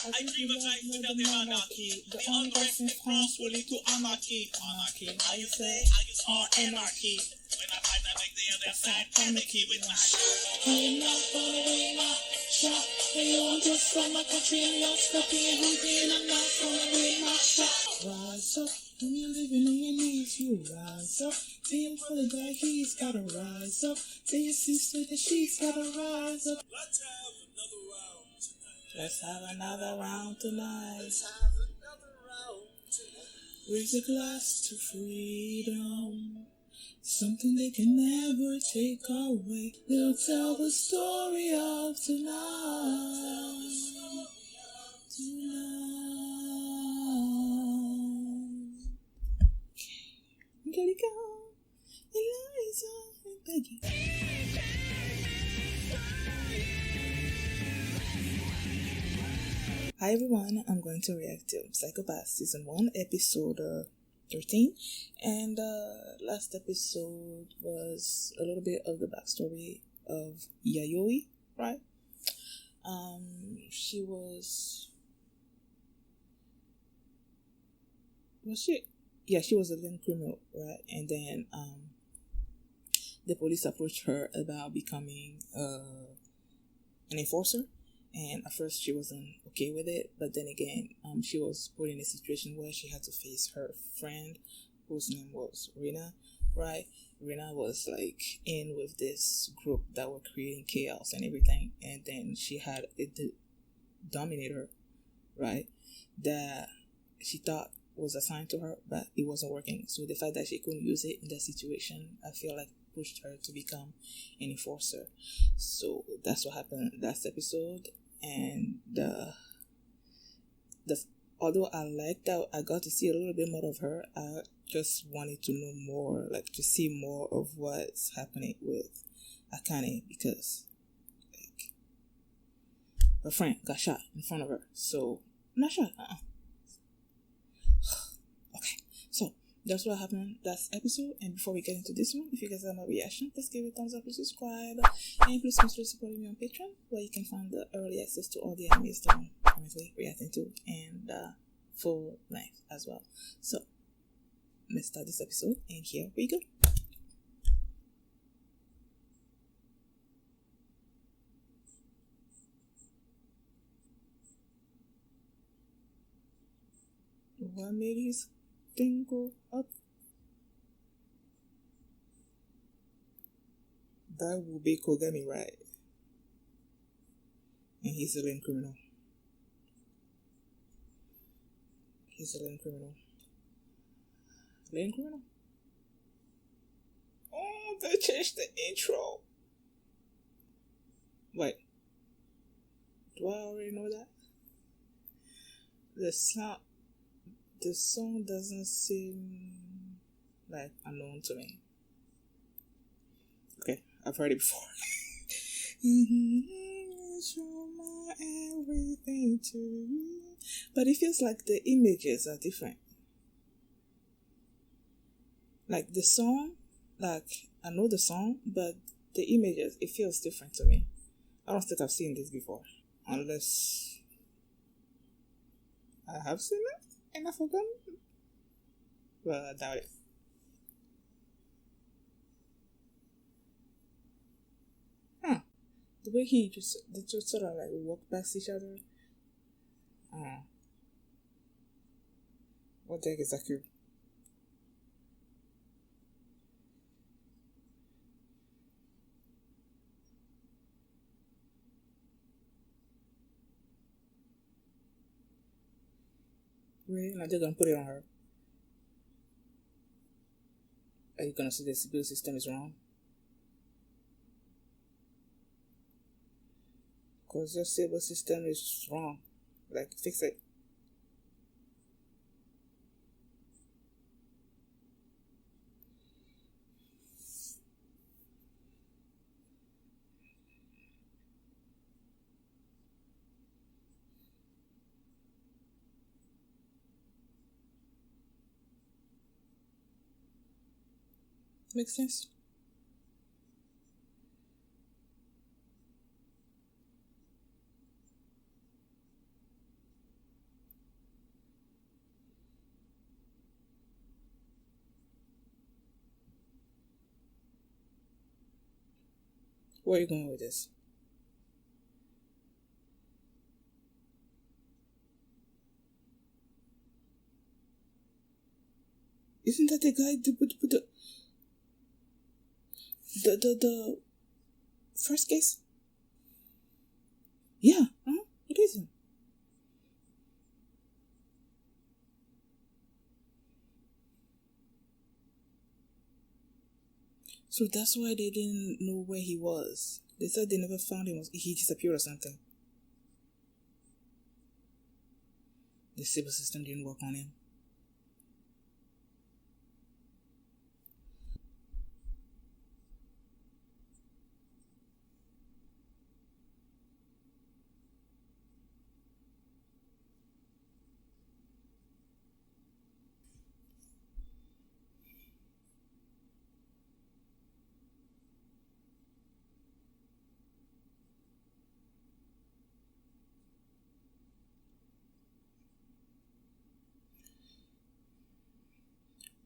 I dream of life without the monarchy. The only rest in France will lead to anarchy. Anarchy. How you say? I use anarchy. When I fight, I make the other side panicky with my I'm not following my shot. I'm just from my country and you're stuck in routine. I'm not following my shot. Rise up. When you're living on your knees, you rise up. Tell him for the guy, he's gotta rise up. Tell your sister that she's gotta rise up. Let's have another round tonight. Let's have another round tonight. Raise a glass to freedom. Something they can never take away. They'll tell the story of tonight. Angelica, Eliza, and Peggy. Hi everyone, I'm going to react to Saiko Pass Season 1, Episode 13. And last episode was a little bit of the backstory of Yayoi, right? She was she? Yeah, she was a living criminal, right? And then the police approached her about becoming an enforcer. And at first she wasn't okay with it, but then again, she was put in a situation where she had to face her friend, whose name was Rina, right? Rina was like in with this group that were creating chaos and everything, and then she had a dominator, right? That she thought was assigned to her, but it wasn't working. So the fact that she couldn't use it in that situation, I feel like pushed her to become an enforcer. So that's what happened last episode. And although I liked that I got to see a little bit more of her, I just wanted to know more, like to see more of what's happening with Akane, because like her friend got shot in front of her. So not shot. Okay, so that's what happened last episode. And before we get into this one, if you guys have my reaction, please give it a thumbs up and subscribe. And please consider supporting me on Patreon, where you can find the early access to all the animes that I'm currently reacting to, and full length as well. So let's start this episode, and here we go. What made his thing go up? That would be Kogami, right? And he's a lone criminal. He's a lone criminal. Lone criminal? Oh, they changed the intro. Wait. Do I already know that? The song doesn't seem like unknown to me. Okay, I've heard it before. Show my everything to you. But it feels like the images are different. Like the song, like I know the song, but the images, it feels different to me. I don't think I've seen this before. Unless I have seen it and I've forgotten. Well, I doubt it. The way they just sort of like walk past each other. What the heck is that cute? Really? Now they're gonna put it on her. Are you gonna say the civil system is wrong? Because your civil system is wrong. Like, fix it. Makes sense. Where are you going with this? Isn't that the guy with the first case? Yeah, it is him. So that's why they didn't know where he was. They said they never found him. He disappeared or something. The civil system didn't work on him.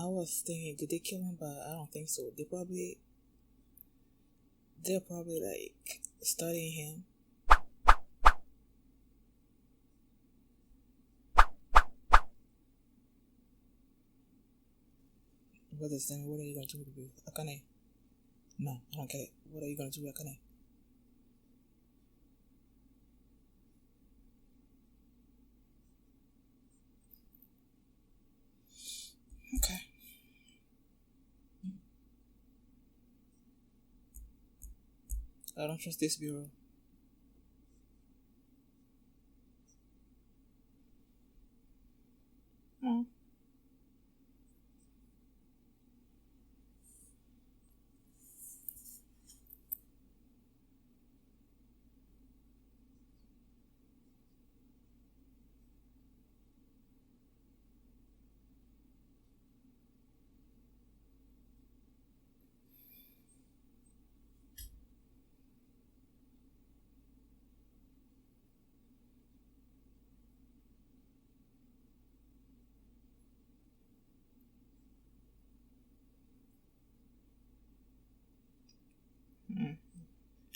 I was thinking, did they kill him? But I don't think so. They're probably like studying him. What is that? What are you gonna do with Akane? No, I don't get it. What are you gonna do with Akane? Okay. I don't trust this bureau. Oh.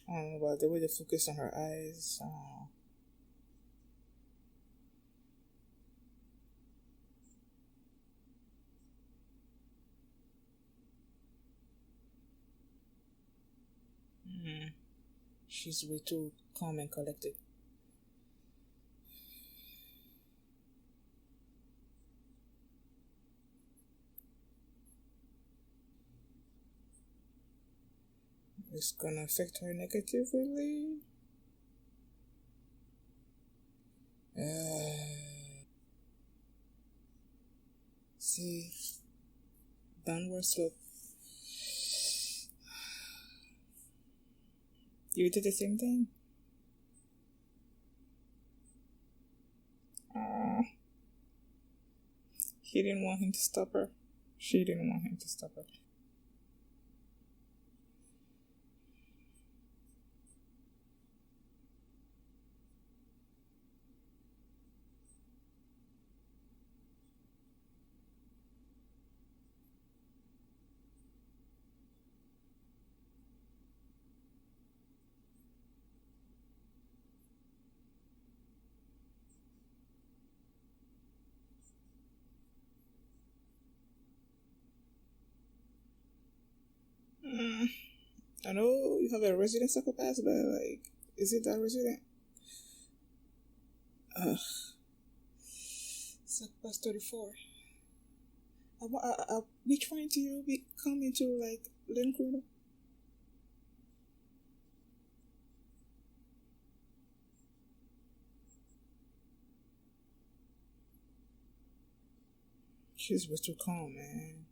I don't know about the way they focus on her eyes. She's way too calm and collected. It's gonna affect her negatively. See, downward slope. You did the same thing? He didn't want him to stop her. She didn't want him to stop her. I know you have a resident psychopath, but like, is it that resident? Psychopath 34. Which one do you come into like Lynn Criminal? She's way too calm, man.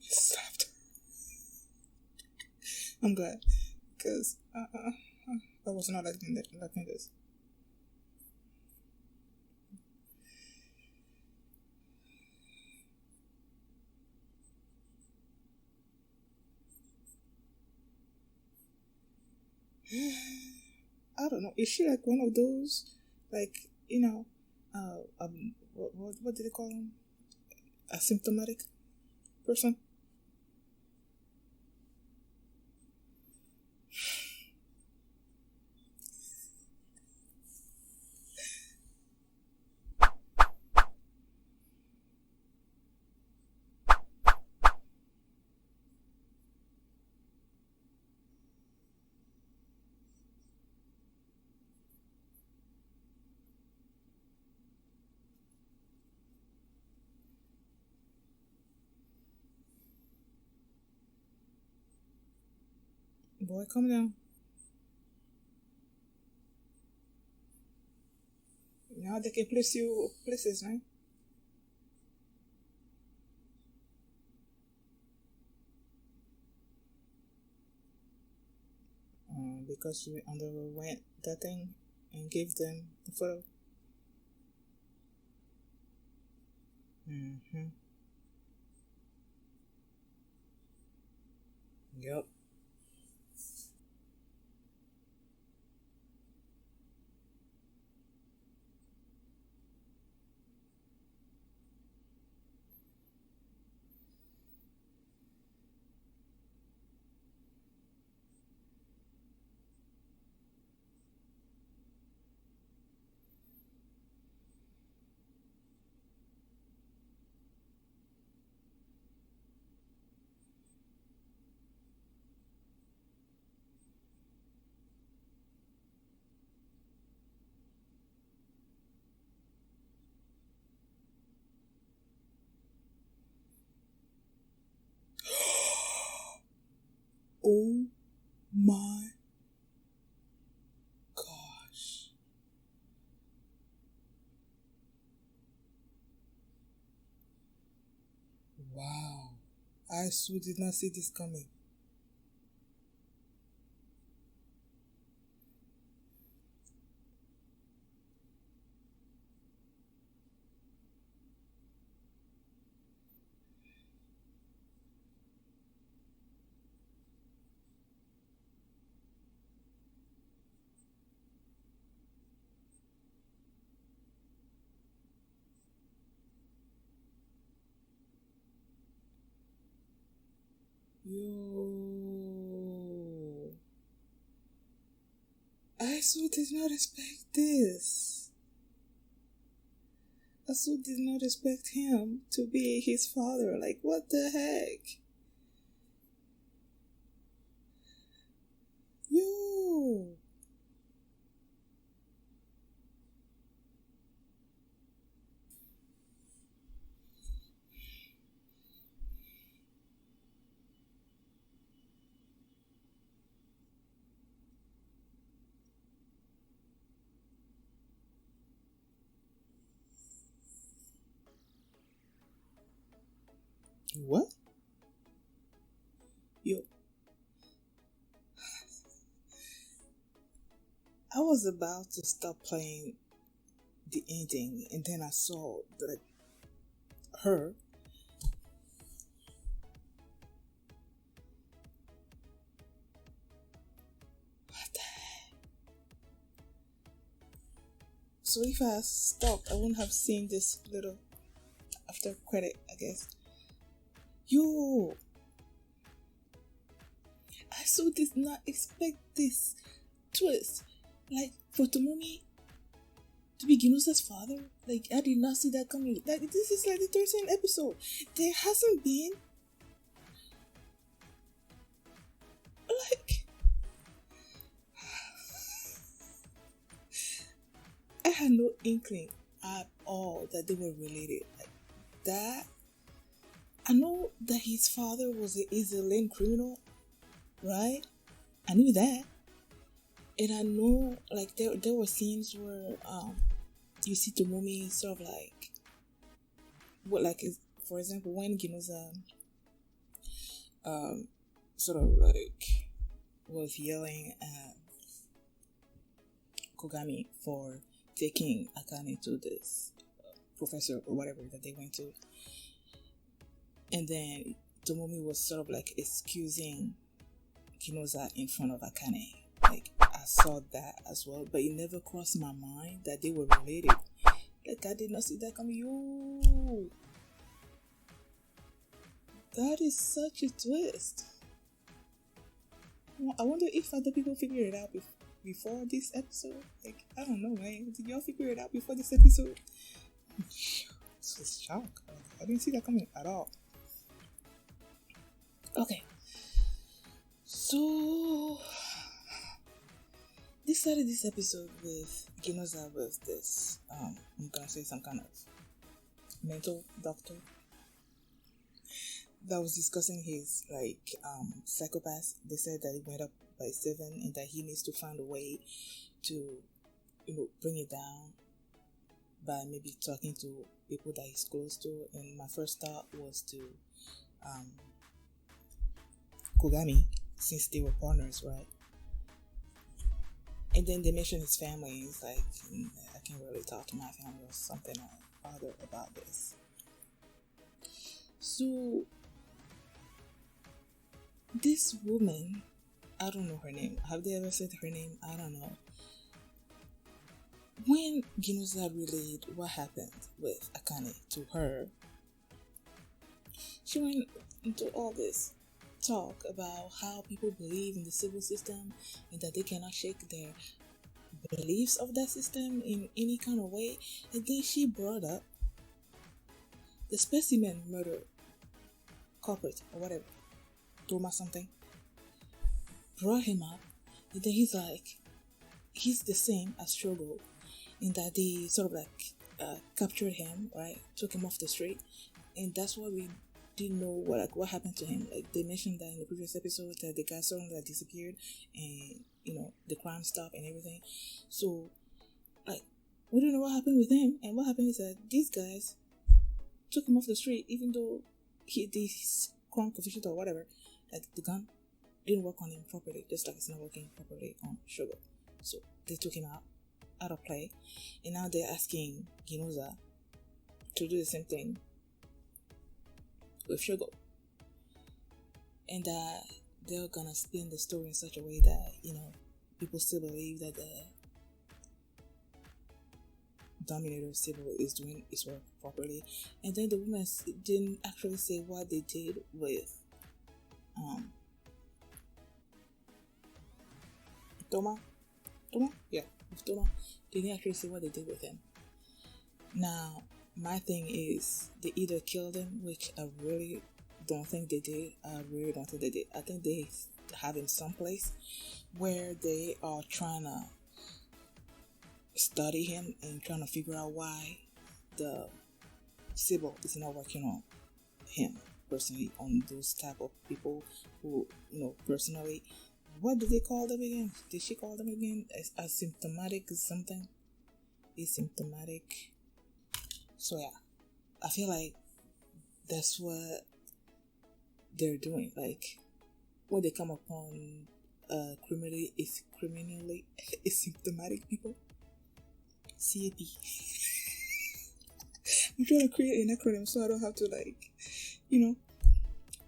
He slapped her. I'm glad, because I was not liking this. I don't know. Is she like one of those, like, what did they call them? Asymptomatic person? Boy, calm down. Now they can place you places, right? Because you underwent that thing and gave them the photo. Mm-hmm. Yep. Oh my gosh. Wow. I so did not see this coming. Yo. I so did not expect this. I so did not expect him to be his father. Like, what the heck? Yo. What? Yo. I was about to stop playing the ending, and then I saw that her. What the heck? So if I stopped, I wouldn't have seen this little after credit, I guess. Yo, I so did not expect this twist. Like, for Tomomi to be Ginusa's father, like, I did not see that coming. Like, this is like the 13th episode. There hasn't been, like, I had no inkling at all that they were related. Like, that, I know that his father is a lame criminal, right? I knew that. And I know, like, there were scenes where you see Tomomi sort of like, for example, when Ginoza sort of like was yelling at Kogami for taking Akane to this professor or whatever that they went to, and then Tomomi was sort of like excusing Ginoza in front of Akane, like, saw that as well, but it never crossed my mind that they were related. Like, I did not see that coming. Yo, that is such a twist. I wonder if other people figured it out before this episode. Like, I don't know, man. Did y'all figure it out before this episode? It's a shock. I didn't see that coming at all. Okay. So, they started this episode with Ginoza with this, I'm gonna say some kind of mental doctor that was discussing his, psychopath. They said that he went up by 7 and that he needs to find a way to, bring it down by maybe talking to people that he's close to. And my first thought was to Kogami, since they were partners, right? And then they mentioned his family. He's like, I can't really talk to my family or something or other about this. So this woman, I don't know her name. Have they ever said her name? I don't know. When Ginoza relayed what happened with Akane to her, she went into all this talk about how people believe in the civil system and that they cannot shake their beliefs of that system in any kind of way. And then she brought up the specimen murder culprit or whatever, Toma something, brought him up, and then he's like, he's the same as Shogo in that they sort of captured him, right, took him off the street, and that's why we didn't know what happened to him. Like, they mentioned that in the previous episode that the guy suddenly disappeared and the crime stopped and everything. So we don't know what happened with him, and what happened is that these guys took him off the street even though this crime coefficient or whatever, like the gun didn't work on him properly, just like it's not working properly on Shogo. So they took him out of play, and now they're asking Ginoza to do the same thing with Shogo, and they're gonna spin the story in such a way that people still believe that the dominator Sybil is doing his work properly. And then the woman didn't actually say what they did with Toma, yeah, with Toma. They didn't actually say what they did with him. Now, my thing is, they either killed him, which I really don't think they did. I think they have him someplace where they are trying to study him and trying to figure out why the Sybil is not working on him personally, on those type of people who, personally, what did they call them again? Did she call them again? Asymptomatic something? Asymptomatic. So yeah, I feel like that's what they're doing. Like, when they come upon criminally asymptomatic people, CAP. I'm trying to create an acronym so I don't have to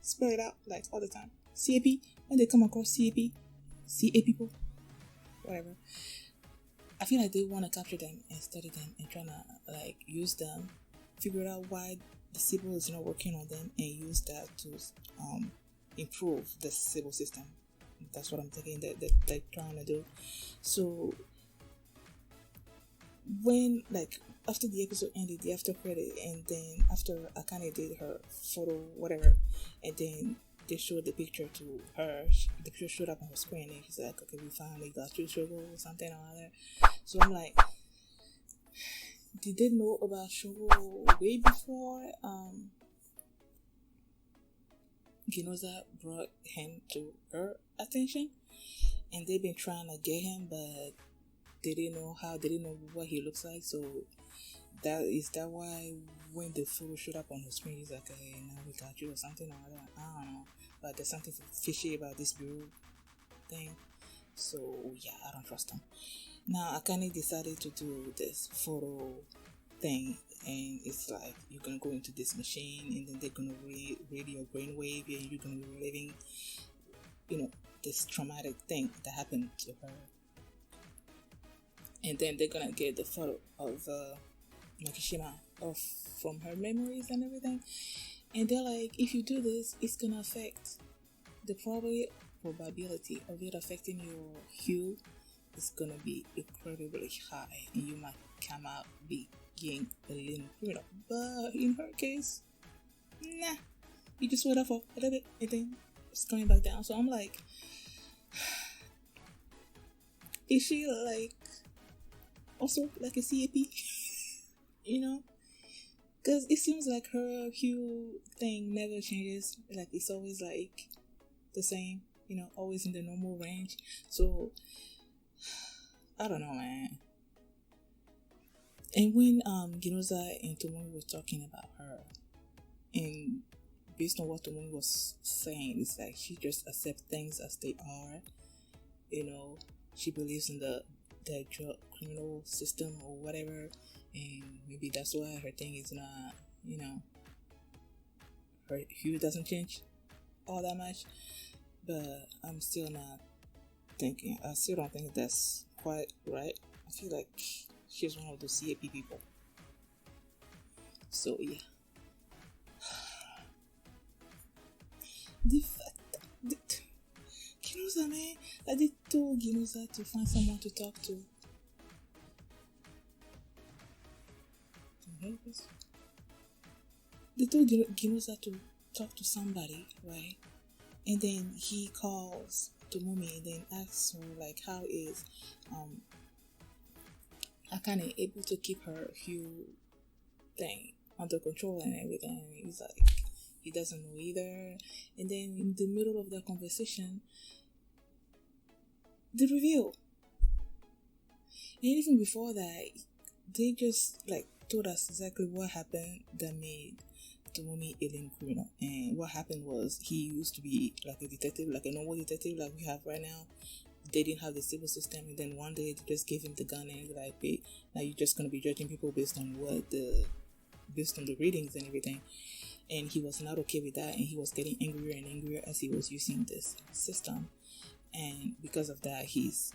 spell it out all the time. CAP. When they come across CA people, whatever, I feel like they want to capture them and study them and trying to use them, figure out why the civil is not working on them, and use that to improve the civil system. That's what I'm thinking that they're trying to do. So when after the episode ended, the after credit, and then after Akane did her photo, whatever, and then they showed the picture to her. The picture showed up on her screen, and she's like, "Okay, we finally got you, Shogo," or something or other. So I'm like, did they know about Shogo way before Ginoza brought him to her attention? And they've been trying to get him, but they didn't know how. They didn't know what he looks like. So that why when the photo showed up on the screen, he's like, "Hey, now we got you," or something or other. I don't know. But there's something fishy about this bureau thing. So yeah, I don't trust them. Now Akane decided to do this photo thing, and it's like, you're gonna go into this machine, and then they're gonna read your brainwave, and you're gonna be reliving, this traumatic thing that happened to her and then they're gonna get the photo of Makishima off from her memories and everything. And they're like, if you do this, it's gonna affect the probability of it affecting your hue is gonna be incredibly high, and you might come out being a little criminal. But in her case, nah, you just went up for a little bit and then it's coming back down. So I'm like, is she like also like a CAP? You know? Because it seems like her hue thing never changes. Like, it's always like the same, you know, always in the normal range. So, I don't know, man. And when Ginoza and Tomomi were talking about her, and based on what Tomomi was saying, it's like she just accepts things as they are. You know, she believes in the drug criminal system or whatever, and maybe that's why her thing is not, you know, her hue doesn't change all that much. But I'm still not thinking, I still don't think that's quite right. I feel like she's one of those CAP people. So yeah, the fact that Ginoza, man, I did told Ginoza to find someone to talk to. They told Ginoza to talk to somebody, right? And then he calls Tomomi and then asks her like, how is Akane able to keep her hue thing under control and everything? And he's like, he doesn't know either. And then in the middle of the conversation, the reveal. And even before that, they just like told us exactly what happened that made Tomomi alien criminal. And what happened was he used to be like a detective, like a normal detective like we have right now. They didn't have the civil system, and then one day they just gave him the gun and like, hey, now you're just gonna be judging people based on the readings and everything. And he was not okay with that, and he was getting angrier and angrier as he was using this system. And because of that, his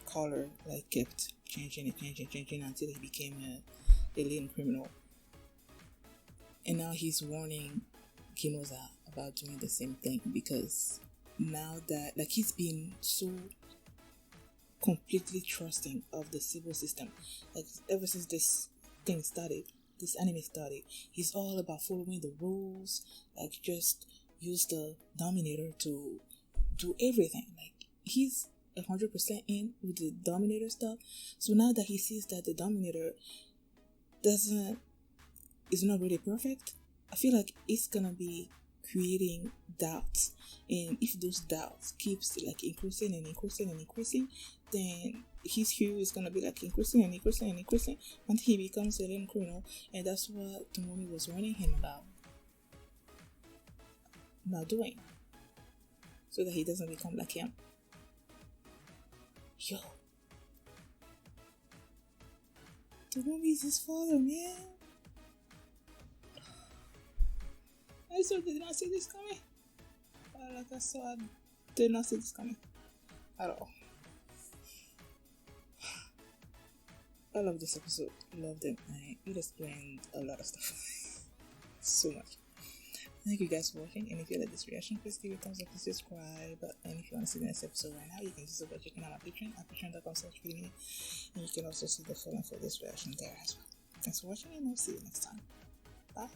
color like kept changing until he became a alien criminal. And now he's warning Ginoza about doing the same thing, because now that like he's been so completely trusting of the civil system, like ever since this anime started, he's all about following the rules, like just use the Dominator to do everything. Like he's 100% in with the Dominator stuff. So now that he sees that the Dominator is not really perfect, I feel like it's gonna be creating doubts. And if those doubts keeps like increasing, then his hue is gonna be like increasing until he becomes a real criminal. And that's what Tomomi was warning him about not doing, so that he doesn't become like him. Yo, Tomomi is his father, man. I still did not see this coming. Like I saw, I did not see this coming at all. I love this episode. Loved it. It explained a lot of stuff. So much. Thank you guys for watching. And if you like this reaction, please give it a thumbs up and subscribe. And if you want to see the next episode right now, you can just go checking out my Patreon at patreon.com/feedme. And you can also see the full length for this reaction there as well. Thanks for watching, and I'll see you next time. Bye.